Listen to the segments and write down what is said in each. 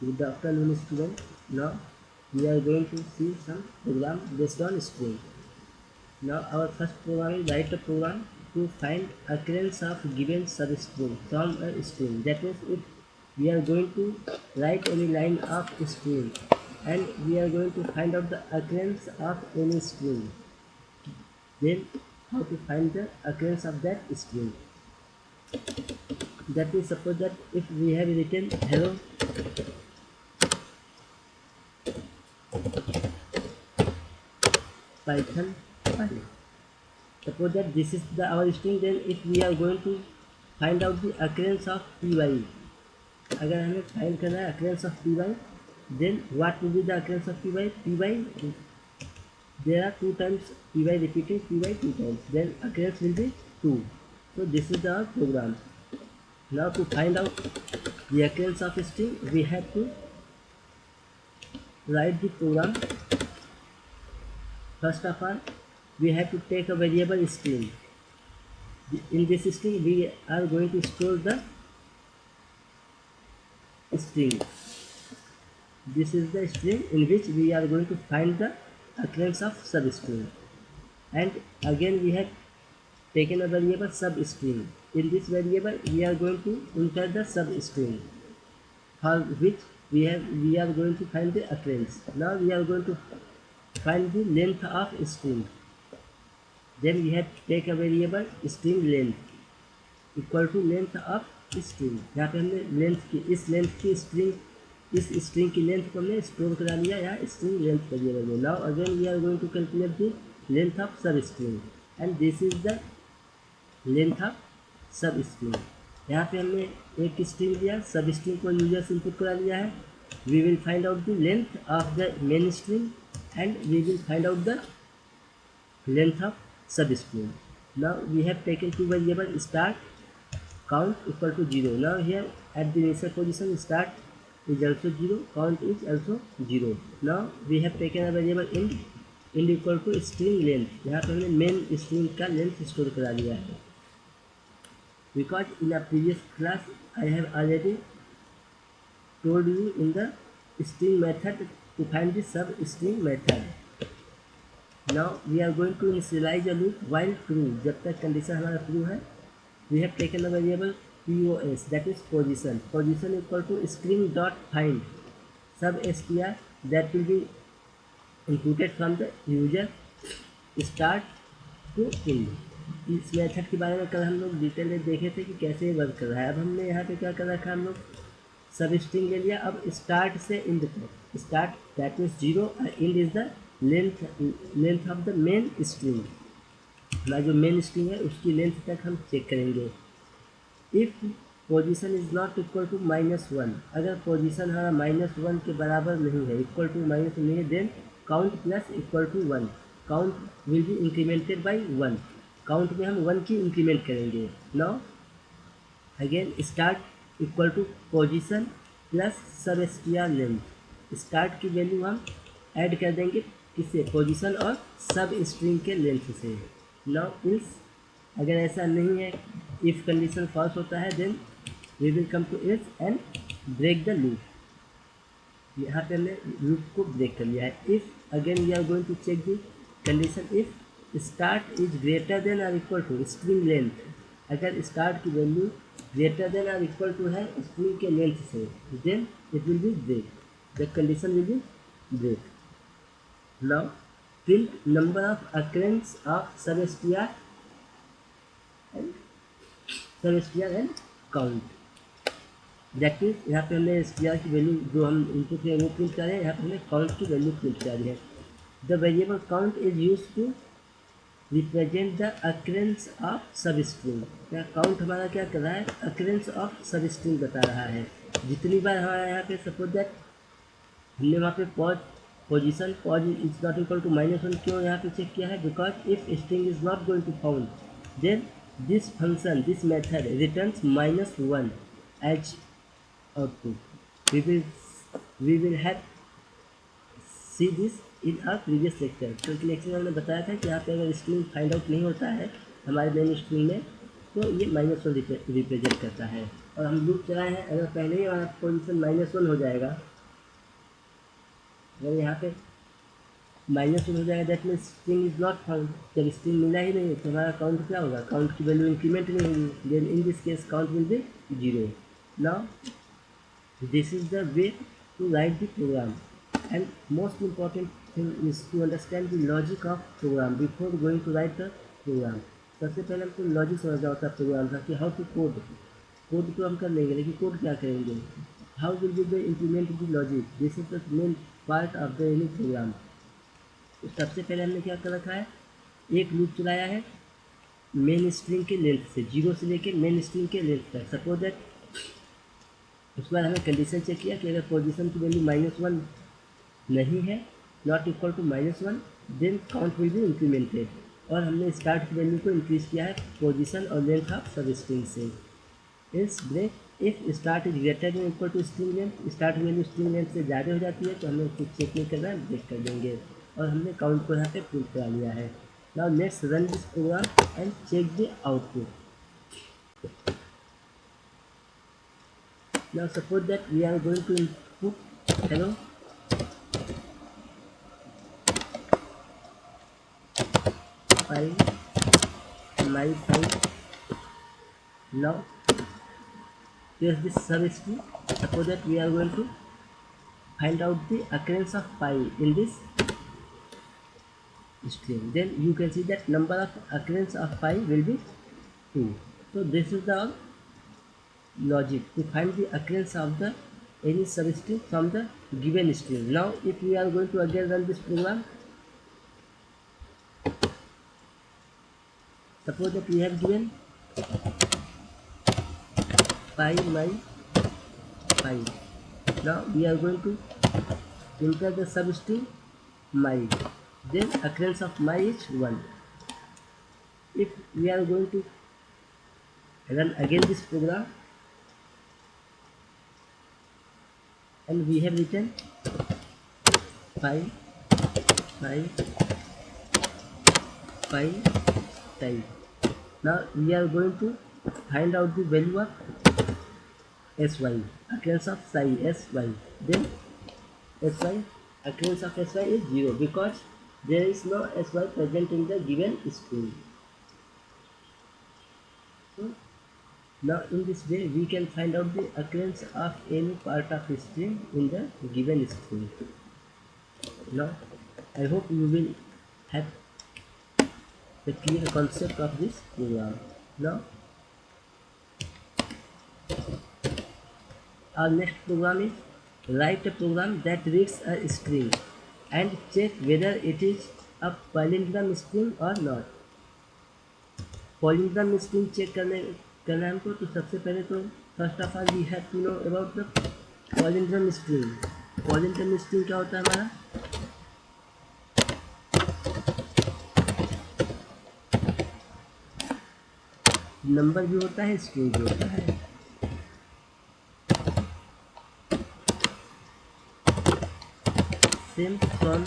Good afternoon, student. Now we are going to see some program based on string. Now our first program is write a program to find occurrence of given substring from a string. That means if we are going to write any line of string and we are going to find out the occurrence of any string, then how to find the occurrence of that string. That means suppose that if we have written hello Python 5. Suppose that this is our string, then if we are going to find out the occurrence of py, अगर हमें find करना है occurrence of py, then what will be the occurrence of py? There are 2 times py repeating py 2 times, then occurrence will be 2. So this is our program. Now to find out the occurrence of string, we have to write the program. First of all, we have to take a variable string. In this string we are going to store the string. This is the string in which we are going to find the occurrence of substring. And again we have taken a variable substring. In this variable we are going to enter the substring for which we are going to find the occurrence. Now we are going to find the length of string. Then we have to take a variable string length equal to length of string. यहाँ पे हमने length की इस string की length को हमने store करा लिया यहाँ स्ट्रिंग लेंथ वेरिएबल में. Now again we are going to calculate the length of substring and this is the length of substring. यहाँ पे हमने एक स्ट्रिंग लिया, सब स्ट्रिंग को यूजर्स इनपुट करा लिया है. We will find out the length of the main string and we will find out the length of substring. Now we have taken 2 variable start count equal to 0. Now here at the initial position start is also 0, count is also 0. Now we have taken a variable int equal to string length. यहाँ पे हमने main string का length store करा लिया है. Because in a previous class I have already told you in the string method to find the substring method. Now we are going to initialize a loop while true. जब तक condition हमारा true है, we have taken a variable pos, that is position. Position equal to string dot find sub str that will be inputted from the user start to end. इस method के बारे में कल हम लोग डिटेल में देखे थे कि कैसे वर्क कर रहा है. अब हमने यहाँ पे क्या कर रखा है, हम लोग सब स्ट्रिंग ले लिया. अब स्टार्ट से एंड तक, स्टार्ट दैट मीन्स 0 और and is the length of the main string. हमारा जो मेन स्ट्रिंग है उसकी लेंथ तक हम चेक करेंगे. If position is not equal to -1, अगर पोजीशन हमारा -1 के बराबर नहीं है, इक्वल टू माइनस नहीं है, then count plus equal to 1. Count will be incremented by 1. Count में हम 1 की इंक्रीमेंट करेंगे. Now again start equal to position plus substring length. Start की वैल्यू हम ऐड कर देंगे किससे, पोजीशन और सब स्ट्रिंग के लेंथ से. नाउ इल्स अगर ऐसा नहीं है, इफ़ कंडीशन फॉल्स होता है, then we will come to else and break the loop. यहाँ पे हमने लूप को ब्रेक कर लिया है. If again we are going to check the condition, if start is greater than और इक्वल टू स्ट्रिंग लेंथ. अगर स्टार्ट की वैल्यू ग्रेटर देन और इक्वल टू है स्ट्रिंग के लेंथ से, then it will be break, the condition will be break. Now print number of occurrence of substr and count. That means यहाँ पे हमने str की वैल्यू जो हम इनपुट किए वो प्रिंट कर रहे हैं, यहाँ पे हमने काउंट की वैल्यू प्रिंट कर रही है. The variable count is use to represent the occurrence of substring. क्या काउंट हमारा क्या कर रहा है, अक्रेंस ऑफ सबस्ट्रिंग बता रहा है. जितनी बार हमारा यहाँ पे सपोज दैट हमने वहाँ पे position pos is not equal to -1 क्यों यहाँ पे चेक किया है, because if string is not going to found, then this function this method returns -1 as output. We will have see this in our previous lecture. क्योंकि lecture में हमने बताया था कि यहाँ पे अगर स्ट्रिंग फाइंड आउट नहीं होता है हमारे मेन स्ट्रिंग में, तो ये -1 रिप्रेजेंट करता है. और हम लूप चलाए हैं, अगर पहले ही हमारा पोजीशन -1 हो जाएगा, अगर यहाँ पे -1 हो जाएगा, that means string is not found. जब स्ट्रिंग मिला ही नहीं तो हमारा काउंट क्या होगा, काउंट की वैल्यू इंक्रीमेंट नहीं होगी, then in this case count will be 0। Now this is the way to write the program, and most important thing is to understand the logic of program before going to write the program। सबसे पहले हमको logic समझना होता है programme का, कि how to code. Code तो हम कर लेंगे, लेकिन कोड क्या करेंगे, how will be the implement the logic, this is the main part of the any program. तो सबसे पहले हमने क्या कर रखा है, एक लूप चलाया है मेन स्ट्रिंग के लेंथ से, 0 से लेके मेन स्ट्रिंग के लेंथ तक। सपोज दैट उसके बाद हमने कंडीशन चेक किया कि अगर पोजीशन की वैल्यू -1 नहीं है, not equal to -1, then count will be incremented. और हमने स्टार्ट की वैल्यू को इंक्रीज किया है पोजीशन और लेंथ ऑफ सब स्ट्रिंग से। इस break if start is greater than equal to string length, start value string length से ज़्यादा हो जाती है तो हमें कुछ चेक नहीं करना है, ब्रेक कर देंगे। और हमने काउंट को यहाँ पे प्रिंट करा लिया है। Now let's run this program and check the output. Now suppose that we are going to input hello file my file. Now here's this substring. Suppose that we are going to find out the occurrence of pi in this string. Then you can see that number of occurrence of pi will be 2. So this is the logic to find the occurrence of the any substring from the given string. Now if we are going to again run this program, suppose that we have given pi my pi. Now we are going to enter the substring my, then occurrence of my is 1. If we are going to run again this program, and we have written pi type. Now we are going to find out the value of sy, occurrence of sy, then sy, occurrence of sy is 0 because there is no sy present in the given string. So now in this way we can find out the occurrence of any part of string in the given string. Now I hope you will have the clear concept of this program. Now our next program is write a program that reads a string and check whether it is a palindrome string or not. palindrome string check करना हमको, तो सबसे पहले तो first of all we have to know about the palindrome string. palindrome string क्या होता है हमारा, नंबर भी होता है, स्ट्रिंग भी होता है। Same from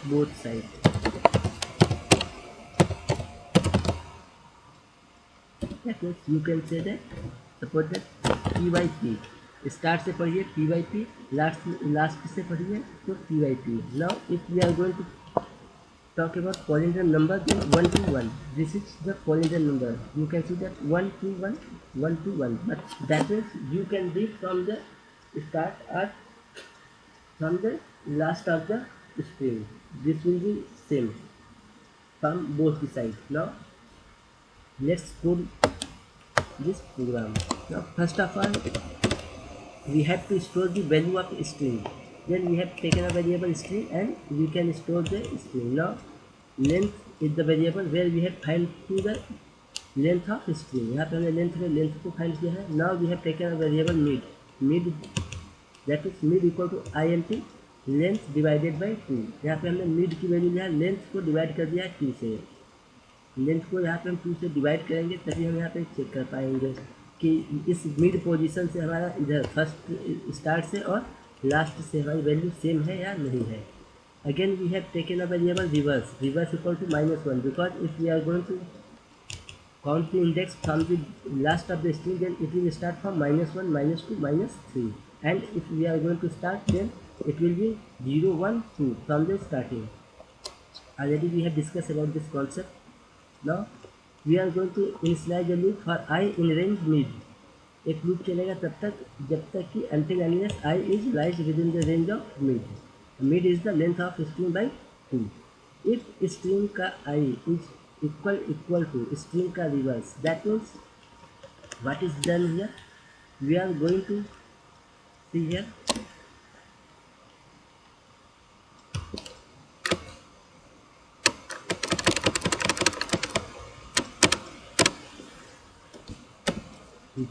both side. That means you can say that suppose that p by p, start से पढ़िए p by p, लास्ट से पढ़िए तो p by p. Now if we are going to talk about palindrome number, then 1 to 1, this is the palindrome number. You can see that 1 to 1, 1 to 1, but that means you can read from the start or from the last of the string. This will be same from both the sides. Now let's code this program. Now first of all we have to store the value of string. Then we have taken a variable string and we can store the string. Now length is the variable where we have find to the length of string. यहाँ पे हमने length को find किया है. Now we have taken a variable mid that is mid equal to int length divided by 2. यहाँ पे हमने mid की वैल्यू लिया, लेंथ को डिवाइड कर दिया 2 से. लेंथ को यहाँ पे हम 2 से डिवाइड करेंगे तभी हम यहाँ पे चेक कर पाएंगे कि इस मिड पोजीशन से हमारा इधर फर्स्ट स्टार्ट से और लास्ट से हमारी वैल्यू सेम है या नहीं है. Again we have taken a variable reverse equal to -1 because if we are going to count the index from the last of the string, then it will start from -1, -2, -3. And if we are going to start, then it will be 0, 1, 2 from the starting. Already we have discussed about this concept. Now we are going to initialize a loop for I in range mid. एक loop चलेगा तब तक जब तक कि until unless I is lies within the range of mid. Mid is the length of string by 2. If string का I is equal to string का reverse, that means what is done here, we are going to see here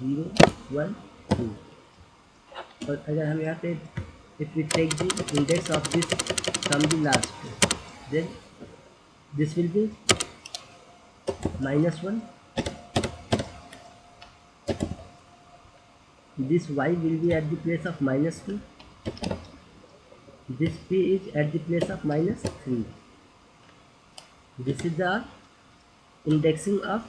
zero one two, और अगर हम यहाँ पे if we take the index of this from the last, then this will be -1, this y will be at the place of -2, this p is at the place of -3. This is the indexing of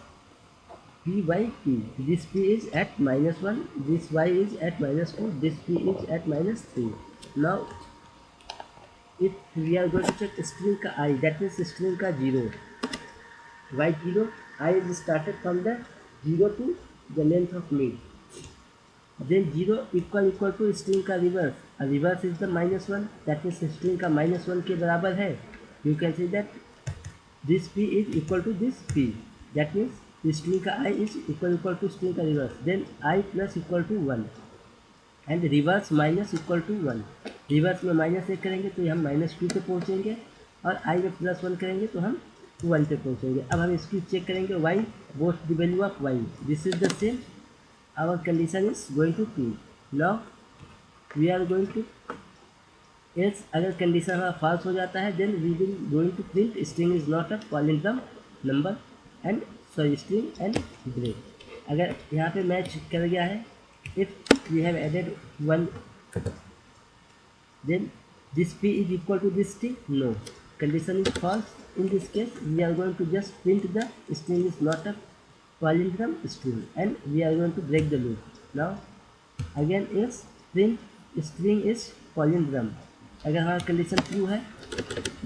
p by p. This p is at -1, this y is at -2, this p is at -3. Now if we are going to check string का I, that means string का 0, y 0, I is started from the 0 to the length of mid. Then 0 equal to string का reverse. A reverse is the -1, that means string का -1 के बराबर है. You can see that this p is equal to this p. That means string का I is equal to string का reverse. Then I plus equal to 1 and reverse minus equal to 1. Reverse में -1 करेंगे तो हम -2 पे पहुँचेंगे, और I में +1 करेंगे तो हम 1 पे पहुँचेंगे. अब हम इसकी चेक करेंगे y, both the value of y. This is the same. Our condition is going to true. Now we are going to else, अगर कंडीशन हमारा फॉल्स हो जाता है, then we will going to print string is not a palindrome number and sorry string and break. अगर यहाँ पे match कर गया है, if we have added 1, then this p is equal to this string, no, condition is false. In this case we are going to just print the string is not a palindrome string and we are going to break the loop. Now again else print string is palindrome. अगर हमारा condition true है,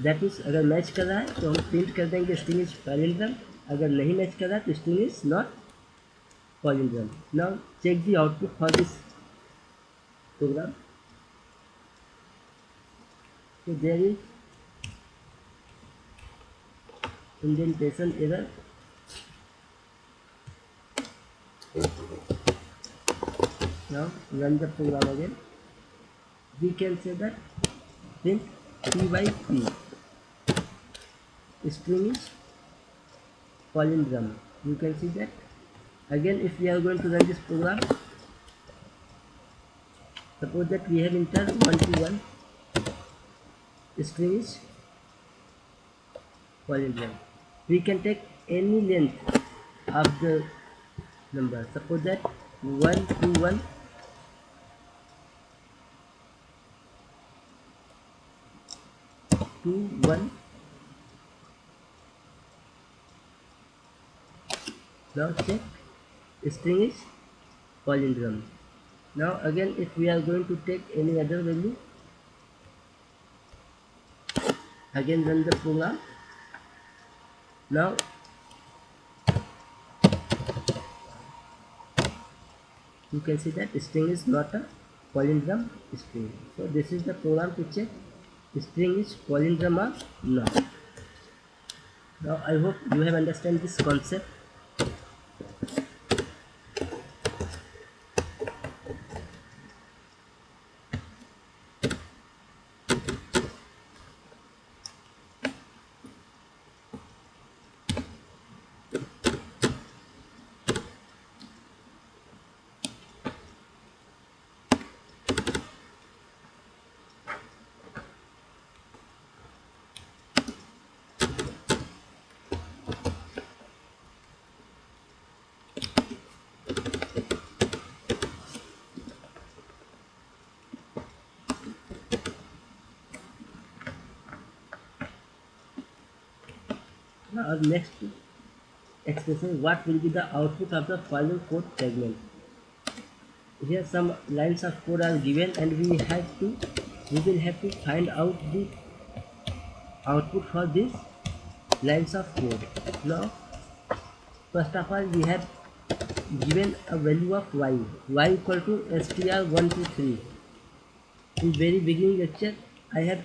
that means अगर match कर रहा है तो हम print कर देंगे स्ट्रिंग इज पैलिंड्रम. अगर नहीं मैच कर रहा है तो string is not palindrome. Now check the output for this program. So there is indentation error. Now run the program again. We can say that print p by p, string is palindrome. You can see that. Again if we are going to run this program, suppose that we have entered 1 to 1, string is palindrome. We can take any length of the number. Suppose that 1 to 1, to 1. Now check string is palindrome. Now again if we are going to take any other value, again run the program. Now you can see that string is not a palindrome string. So this is the program to check string is palindrome or not. Now I hope you have understand this concept. Now next expression what will be the output of the following code segment. Here some lines of code are given and we will have to find out the output for these lines of code. Now first of all we have given a value of y equal to str123. In very beginning lecture I have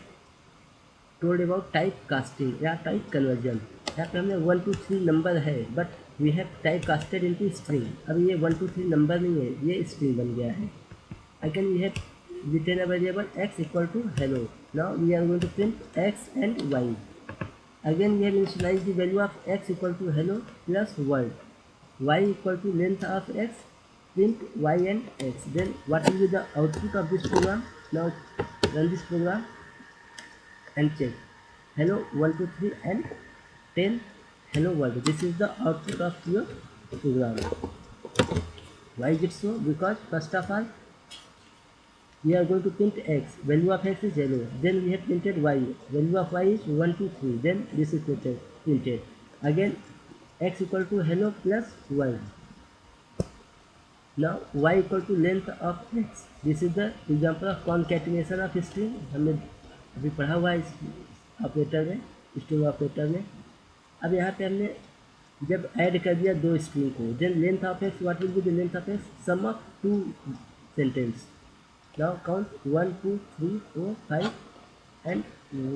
told about type casting या type conversion. यहाँ पे हमने 1 2 3 number है but we have type casted into string. अब ये 1 2 3 number नहीं है, ये स्ट्रिंग बन गया है. Again we have written a variable x equal to hello. Now we are going to print x and y. Again we have initialized the value of x equal to hello plus world. Y equal to length of x, print y and x. Then what will be the output of this program? Now run this program and check. Hello 1 2 3 and 10 hello world. This is the output of your program. Why is it so? Because first of all we are going to print x, value of x is hello, then we have printed y, value of y is 1 2 3, then this is printed. Again x equal to hello plus y. Now y equal to length of x. This is the example of concatenation of string. हमने अभी पढ़ा हुआ है इस operator में, string operator में. अब यहाँ पे हमने जब ऐड कर दिया दो स्ट्रिंग को, then length of X, what will be the length of X? Sum of two sentence. Now count 1 2 3 4 5 and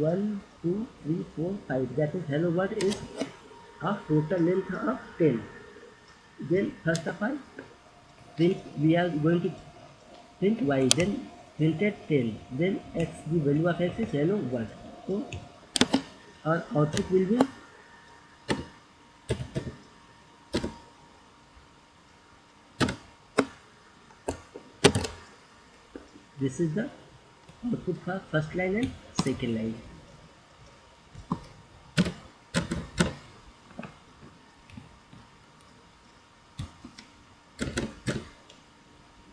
1 2 3 4 5. That is hello world is of total length of 10. Then first of all print, we are going to print y, then printed 10, then x, the value of x is hello world. So our output will be this is the output for first line and second line.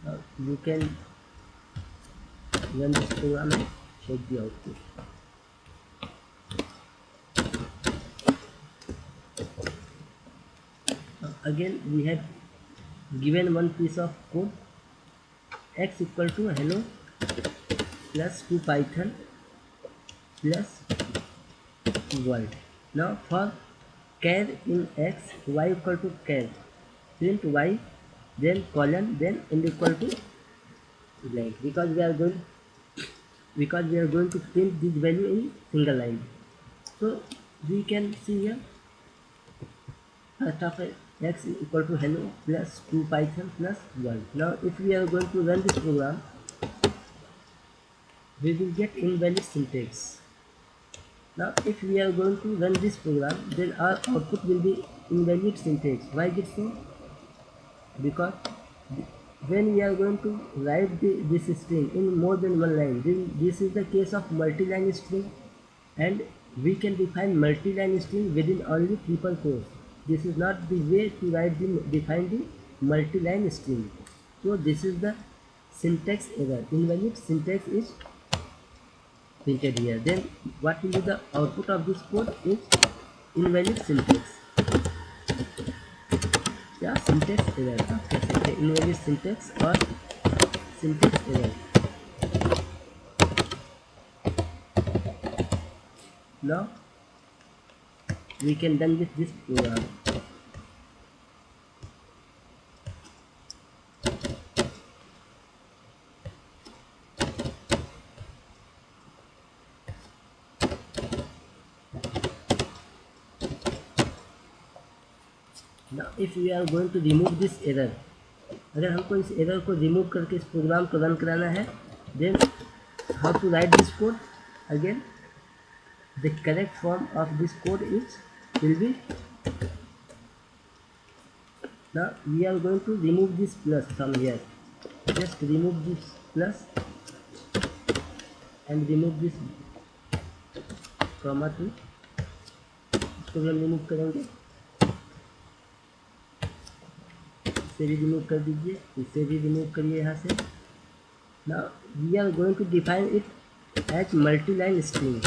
Now you can run this program and check the output. Now again we have given one piece of code, x equal to hello plus 2 python plus world. Now for char in x, y equal to char, print y, then colon, then end equal to blank, because we are going to print this value in single line. So we can see here first of all x equal to hello plus 2 python plus 1. Now if we are going to run this program, we will get invalid syntax. Now if we are going to run this program, then our output will be invalid syntax. Why is it so? Because when we are going to write this string in more than one line, then this is the case of multi-line string, and we can define multi-line string within only triple quotes. This is not the way to define the multi-line string. So this is the syntax error. Invalid syntax is printed here. Then what will be the output of this code is invalid syntax. या syntax error, आप कह सकते हैं invalid syntax और syntax error. Now we can done with this program. Now if we are going to remove this error, अगर हमको इस error को रिमूव करके इस प्रोग्राम को रन कराना है, then how to write this code? Again the correct form of this code will be, now we are going to remove this plus from here. Just remove this plus and remove this comma 2. इसको भी हम remove करेंगे. इसे भी remove कर दीजिए, इसे भी रिमूव करिए यहाँ से. Now we are going to define it as multi-line string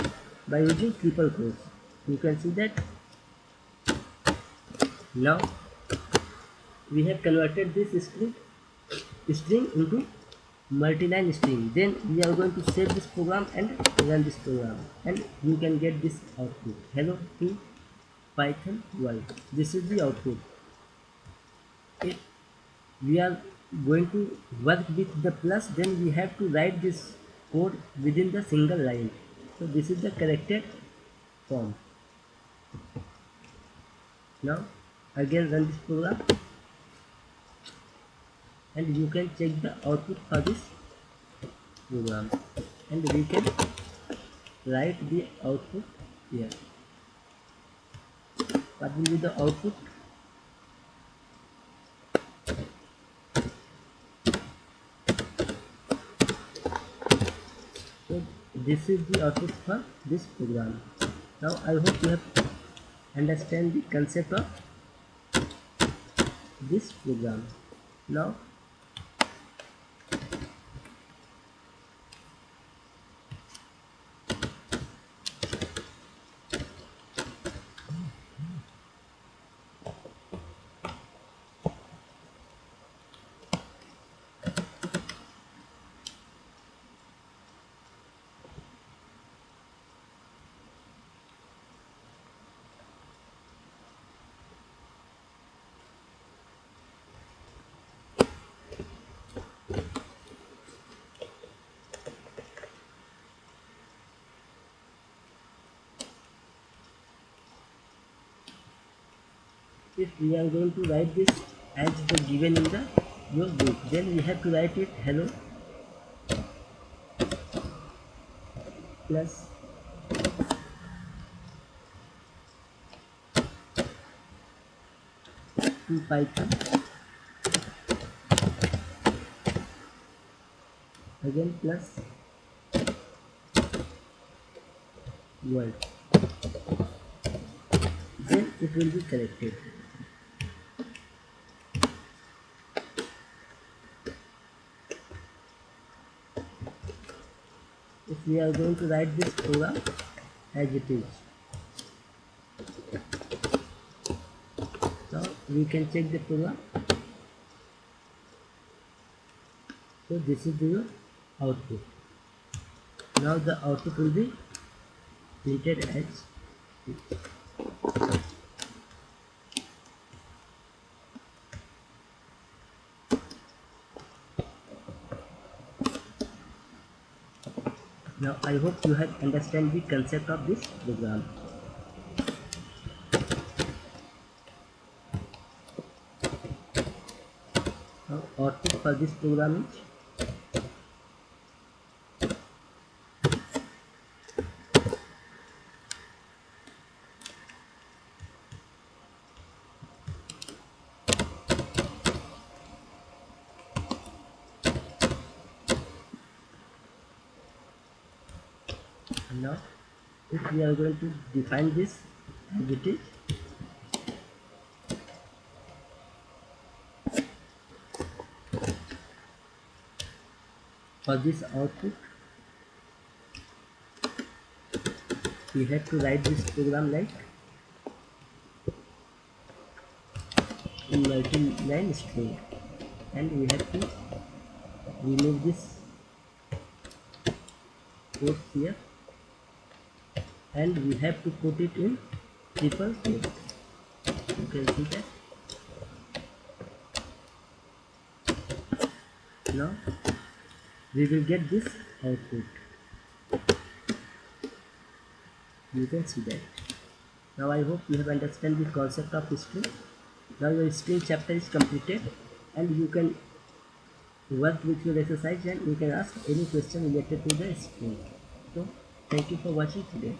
by using triple quotes. You can see that Now we have converted this string into multi-line string. Then we are going to save this program and run this program, and you can get this output. Hello to Python world. This is the output. If we are going to work with the plus, then we have to write this code within the single line. So this is the corrected form. Now again run this program, and you can check the output for this program, and we can write the output here. What will be the output? So this is the output for this program. Now I hope you have understand the concept of this program. Now if we are going to write this as the given in the your book, then we have to write it hello plus to Python, again plus world, then it will be corrected. If we are going to write this program as it is, now we can check the program. So this is the output. Now the output will be printed as this. Now I hope you have understand the concept of this program. Now output for this program is now if we are going to define this as it is, for this output we have to write this program like in multi-line string, and we have to remove this quote here, and we have to put it in triple quote. You can see that. Now we will get this output. You can see that. Now I hope you have understand the concept of string. Now your string chapter is completed, and you can work with your exercise, and you can ask any question related to the string. So thank you for watching today.